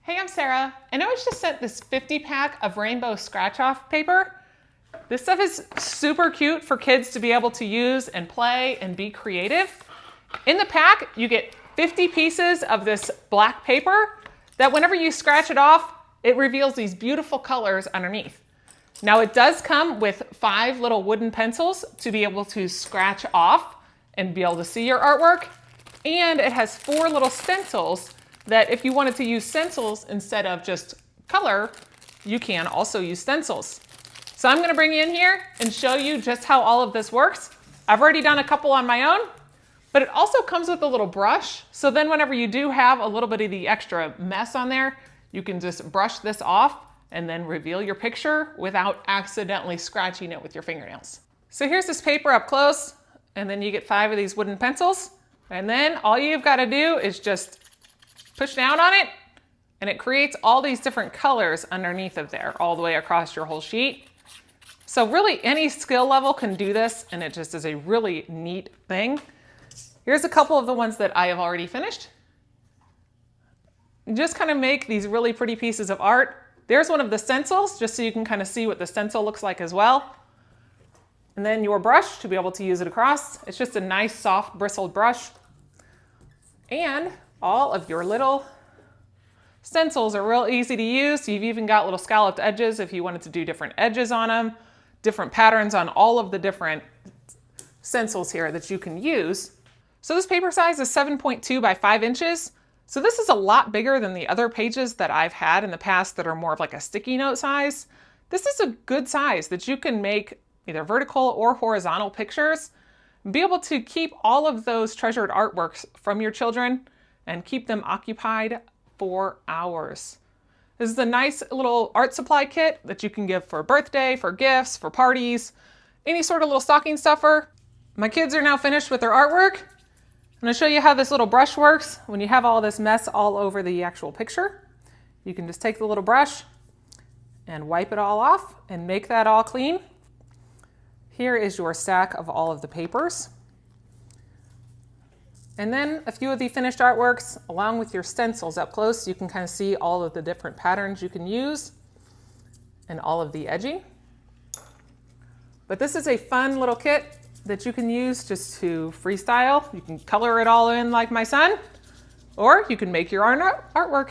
Hey, I'm Sarah, and I was just sent this 50 pack of rainbow scratch off paper. This stuff is super cute for kids to be able to use and play and be creative. In the pack, you get 50 pieces of this black paper that whenever you scratch it off, it reveals these beautiful colors underneath. Now it does come with 5 little wooden pencils to be able to scratch off and be able to see your artwork. And it has 4 little stencils that if you wanted to use stencils instead of just color, you can also use stencils. So I'm gonna bring you in here and show you just how all of this works. I've already done a couple on my own, but it also comes with a little brush. So then whenever you do have a little bit of the extra mess on there, you can just brush this off and then reveal your picture without accidentally scratching it with your fingernails. So here's this paper up close, and then you get 5 of these wooden pencils. And then all you've got to do is just push down on it, and it creates all these different colors underneath of there, all the way across your whole sheet. So really any skill level can do this, and it just is a really neat thing. Here's a couple of the ones that I have already finished. Just kind of make these really pretty pieces of art. There's one of the stencils, just so you can kind of see what the stencil looks like as well. And then your brush to be able to use it across. It's just a nice soft bristled brush. And all of your little stencils are real easy to use. You've even got little scalloped edges if you wanted to do different edges on them, different patterns on all of the different stencils here that you can use. So this paper size is 7.2 by 5 inches. So this is a lot bigger than the other pages that I've had in the past that are more of like a sticky note size. This is a good size that you can make either vertical or horizontal pictures, be able to keep all of those treasured artworks from your children and keep them occupied for hours. This is a nice little art supply kit that you can give for a birthday, for gifts, for parties, any sort of little stocking stuffer. My kids are now finished with their artwork. I'm going to show you how this little brush works. When you have all this mess all over the actual picture, you can just take the little brush and wipe it all off and make that all clean. Here is your stack of all of the papers. And then a few of the finished artworks along with your stencils up close. You can kind of see all of the different patterns you can use and all of the edging. But this is a fun little kit that you can use just to freestyle. You can color it all in like my son, or you can make your own artwork.